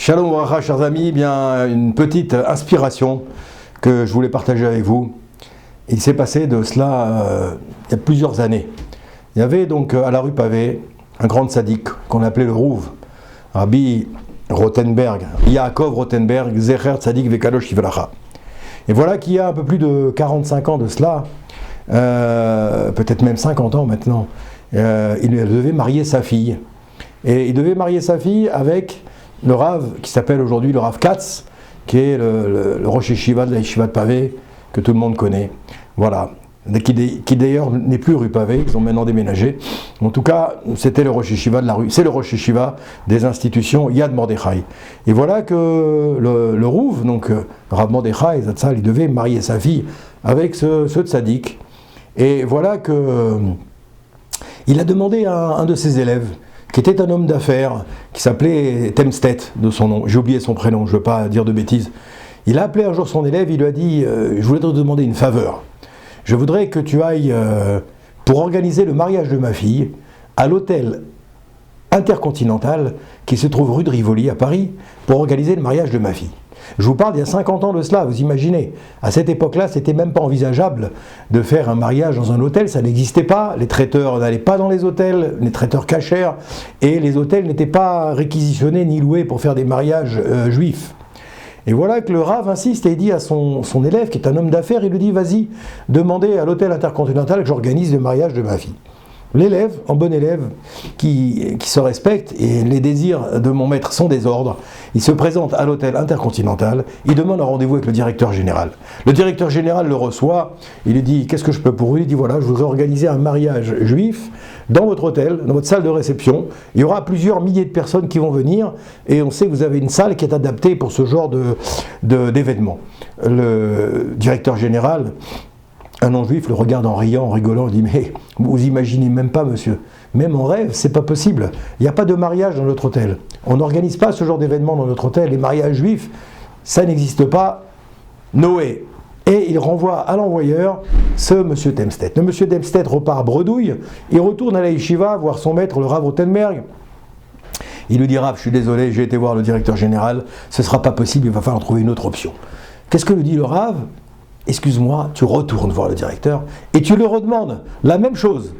Shalom Bracha, chers amis, bien une petite inspiration que je voulais partager avec vous. Il s'est passé de cela il y a plusieurs années. Il y avait donc à la rue Pavée un grand tzaddik qu'on appelait le Rouv, Rabbi Rothenberg, Yaakov Rothenberg, Zecher Tzadik Vekadosh Yivlacha. Et voilà qu'il y a un peu plus de 45 ans de cela, peut-être même 50 ans maintenant, il devait marier sa fille. Et il devait marier sa fille avec le Rav qui s'appelle aujourd'hui le Rav Katz, qui est le Rosh Yeshiva de la Yeshiva de Pavé, que tout le monde connaît. Voilà. Qui d'ailleurs n'est plus rue Pavé, ils ont maintenant déménagé. En tout cas, c'était le Rosh Yeshiva de la rue, c'est le Rosh Yeshiva des institutions Yad Mordechai. Et voilà que le Rouv, donc Rav Mordechai Zatzal, il devait marier sa fille avec ce tzaddik. Et voilà que il a demandé à un de ses élèves, qui était un homme d'affaires, qui s'appelait Temstedt, de son nom, j'ai oublié son prénom, je ne veux pas dire de bêtises. Il a appelé un jour son élève, il lui a dit je voulais te demander une faveur. Je voudrais que tu ailles, pour organiser le mariage de ma fille, à l'hôtel Intercontinental, qui se trouve rue de Rivoli à Paris, pour organiser le mariage de ma fille. Je vous parle d'il y a 50 ans de cela, vous imaginez. À cette époque-là, c'était même pas envisageable de faire un mariage dans un hôtel, ça n'existait pas. Les traiteurs n'allaient pas dans les hôtels, les traiteurs cachèrent, et les hôtels n'étaient pas réquisitionnés ni loués pour faire des mariages juifs. Et voilà que le Rav insiste et il dit à son élève, qui est un homme d'affaires, il lui dit « Vas-y, demandez à l'hôtel Intercontinental que j'organise le mariage de ma fille ». L'élève, en bon élève, qui se respecte, et les désirs de mon maître sont des ordres, il se présente à l'hôtel Intercontinental, il demande un rendez-vous avec le directeur général. Le directeur général le reçoit, il lui dit « Qu'est-ce que je peux pour vous ?» Il dit « Voilà, je voudrais organiser un mariage juif dans votre hôtel, dans votre salle de réception. Il y aura plusieurs milliers de personnes qui vont venir, et on sait que vous avez une salle qui est adaptée pour ce genre d'événement. » Le directeur général, un non-juif, le regarde en riant, en rigolant, dit « Mais vous imaginez même pas, monsieur, même en rêve, c'est pas possible. Il n'y a pas de mariage dans notre hôtel. On n'organise pas ce genre d'événement dans notre hôtel. Les mariages juifs, ça n'existe pas. Noé. » Et il renvoie à l'envoyeur ce monsieur Temstedt. Le monsieur Temstedt repart bredouille, il retourne à la yeshiva voir son maître, le Rav Rothenberg. Il lui dit « Rav, je suis désolé, j'ai été voir le directeur général, ce ne sera pas possible, il va falloir trouver une autre option. » Qu'est-ce que lui dit le Rav ? Excuse-moi, tu retournes voir le directeur et tu le redemandes la même chose.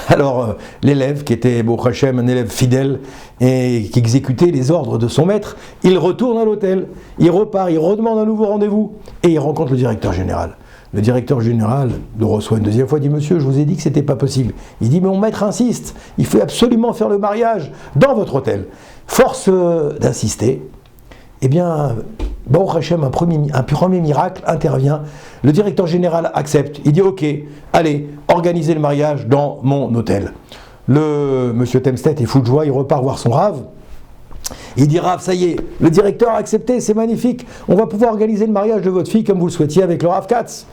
Alors l'élève, qui était Baruch Hashem, un élève fidèle et qui exécutait les ordres de son maître, il retourne à l'hôtel, il repart, il redemande un nouveau rendez-vous et il rencontre le directeur général. Le directeur général le reçoit une deuxième fois, dit « Monsieur, je vous ai dit que c'était pas possible. » Il dit « Mais mon maître insiste, il faut absolument faire le mariage dans votre hôtel. » Force d'insister, eh bien, Baruch Hashem, un premier miracle intervient. Le directeur général accepte. Il dit « Ok, allez, organisez le mariage dans mon hôtel. » Le monsieur Temstedt est fou de joie, il repart voir son Rav. Il dit « Rav, ça y est, le directeur a accepté, c'est magnifique. On va pouvoir organiser le mariage de votre fille comme vous le souhaitiez avec le Rav Katz. »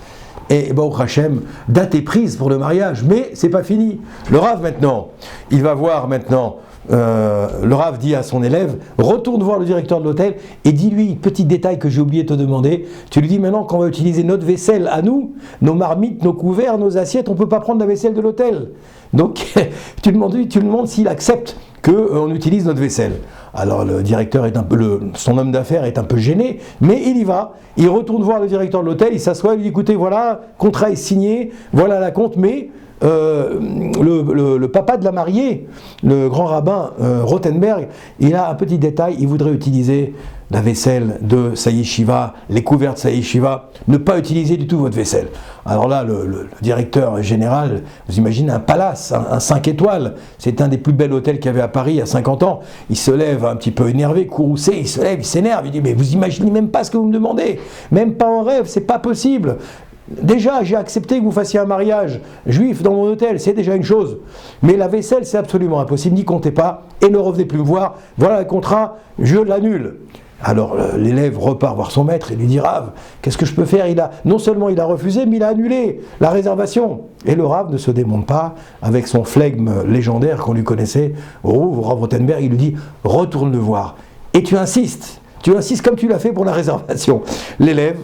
Et Baruch Hashem, date est prise pour le mariage, mais c'est pas fini. Le Rav maintenant, il va voir maintenant. Le Rav dit à son élève, retourne voir le directeur de l'hôtel et dis-lui, petit détail que j'ai oublié de te demander, tu lui dis maintenant qu'on va utiliser notre vaisselle à nous, nos marmites, nos couverts, nos assiettes, on ne peut pas prendre la vaisselle de l'hôtel. Donc tu lui demandes s'il accepte qu'on utilise notre vaisselle. Alors le directeur son homme d'affaires est un peu gêné, mais il y va. Il retourne voir le directeur de l'hôtel, il s'assoit, il lui dit écoutez, voilà, contrat est signé, voilà la compte, mais le papa de la mariée, le grand rabbin Rothenberg, il a un petit détail, il voudrait utiliser la vaisselle de sa yeshiva, les couverts de sa yeshiva, ne pas utiliser du tout votre vaisselle. Alors là, le directeur général, vous imaginez un palace, un 5 étoiles, c'est un des plus bels hôtels qu'il y avait à Paris il y a 50 ans, il se lève un petit peu énervé, courroucé, il se lève, il s'énerve, il dit mais vous imaginez même pas ce que vous me demandez, même pas en rêve, c'est pas possible. Déjà, j'ai accepté que vous fassiez un mariage juif dans mon hôtel, c'est déjà une chose. Mais la vaisselle, c'est absolument impossible, n'y comptez pas, et ne revenez plus me voir, voilà le contrat, je l'annule. Alors l'élève repart voir son maître et lui dit « Rav, qu'est-ce que je peux faire ?» Non seulement il a refusé, mais il a annulé la réservation. Et le Rav ne se démonte pas, avec son flegme légendaire qu'on lui connaissait, au Rav Rothenberg, il lui dit « Retourne le voir. » Et tu insistes comme tu l'as fait pour la réservation. L'élève,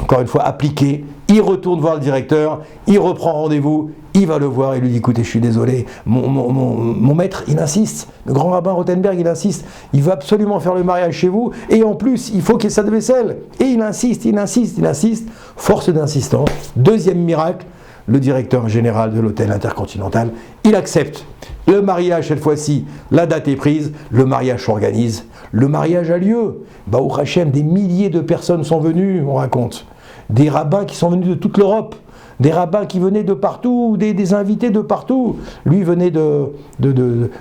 encore une fois appliqué, il retourne voir le directeur, il reprend rendez-vous, il va le voir et lui dit, écoutez, je suis désolé, mon maître, il insiste, le grand rabbin Rothenberg, il insiste, il veut absolument faire le mariage chez vous, et en plus, il faut qu'il y ait sa vaisselle. Et il insiste, force d'insistance. Deuxième miracle, le directeur général de l'hôtel Intercontinental, il accepte. Le mariage, cette fois-ci, la date est prise, le mariage s'organise, le mariage a lieu. Baruch Hashem, des milliers de personnes sont venues, on raconte. Des rabbins qui sont venus de toute l'Europe, des rabbins qui venaient de partout, des invités de partout. Lui venait de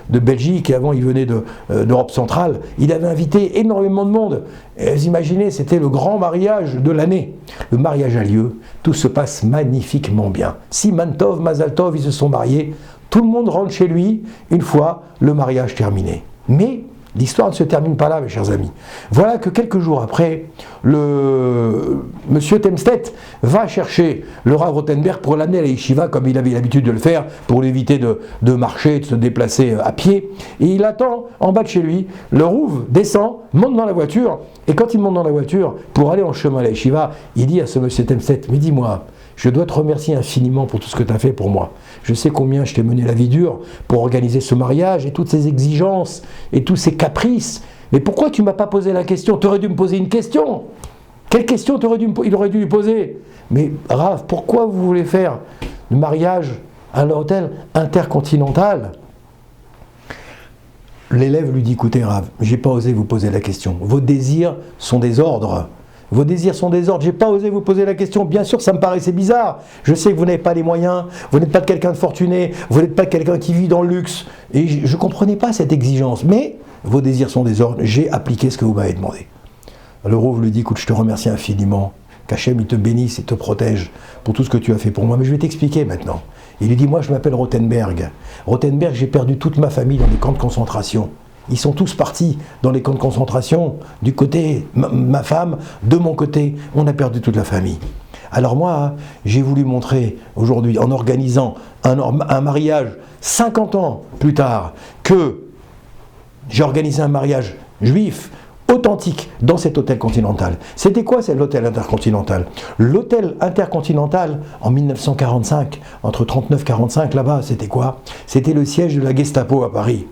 Belgique, et avant il venait d'Europe centrale. Il avait invité énormément de monde. Et vous imaginez, c'était le grand mariage de l'année. Le mariage a lieu, tout se passe magnifiquement bien. Siman Tov, Mazal Tov, ils se sont mariés. Tout le monde rentre chez lui une fois le mariage terminé. Mais l'histoire ne se termine pas là, mes chers amis. Voilà que quelques jours après, Monsieur Temstedt va chercher le Rav Rothenberg pour l'amener à la yeshiva, comme il avait l'habitude de le faire, pour l'éviter de marcher, de se déplacer à pied. Et il attend en bas de chez lui. Le Rouv descend, monte dans la voiture, et quand il monte dans la voiture, pour aller en chemin à la yeshiva, il dit à ce Monsieur Temstedt, mais dis-moi, je dois te remercier infiniment pour tout ce que tu as fait pour moi. Je sais combien je t'ai mené la vie dure pour organiser ce mariage et toutes ces exigences et tous ces caprices. Mais pourquoi tu ne m'as pas posé la question? Tu aurais dû me poser une question. Quelle question il aurait dû lui poser? Mais Rav, pourquoi vous voulez faire le mariage à l'hôtel Intercontinental? L'élève lui dit, écoutez Rav, je n'ai pas osé vous poser la question. Vos désirs sont des ordres. Vos désirs sont des ordres, je n'ai pas osé vous poser la question. Bien sûr, ça me paraissait bizarre. Je sais que vous n'avez pas les moyens, vous n'êtes pas quelqu'un de fortuné, vous n'êtes pas quelqu'un qui vit dans le luxe. Et je ne comprenais pas cette exigence. Mais vos désirs sont des ordres, j'ai appliqué ce que vous m'avez demandé. Le Rouv lui dit, écoute, je te remercie infiniment. Qu'Hachem, il te bénisse et te protège pour tout ce que tu as fait pour moi. Mais je vais t'expliquer maintenant. Il lui dit, moi je m'appelle Rothenberg. Rothenberg, j'ai perdu toute ma famille dans des camps de concentration. Ils sont tous partis dans les camps de concentration, du côté, ma femme, de mon côté, on a perdu toute la famille. Alors moi, j'ai voulu montrer aujourd'hui, en organisant un mariage 50 ans plus tard, que j'ai organisé un mariage juif, authentique, dans cet hôtel continental. C'était quoi, c'est l'hôtel Intercontinental? L'hôtel Intercontinental, en 1945, entre 39 et 45, là-bas, c'était quoi? C'était le siège de la Gestapo à Paris.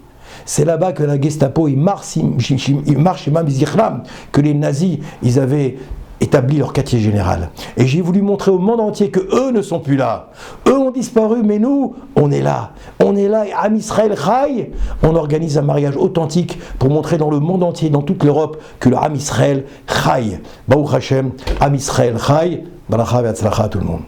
C'est là-bas que la Gestapo, il marche chez Mamizirlam, que les nazis, ils avaient établi leur quartier général. Et j'ai voulu montrer au monde entier que eux ne sont plus là. Eux ont disparu, mais nous, on est là. On est là, et Am Israël Chai, on organise un mariage authentique pour montrer dans le monde entier, dans toute l'Europe, que le Am Israël Chai. Baruch Hashem, Am Israël Chai, Baracha ve'atzlacha à tout le monde.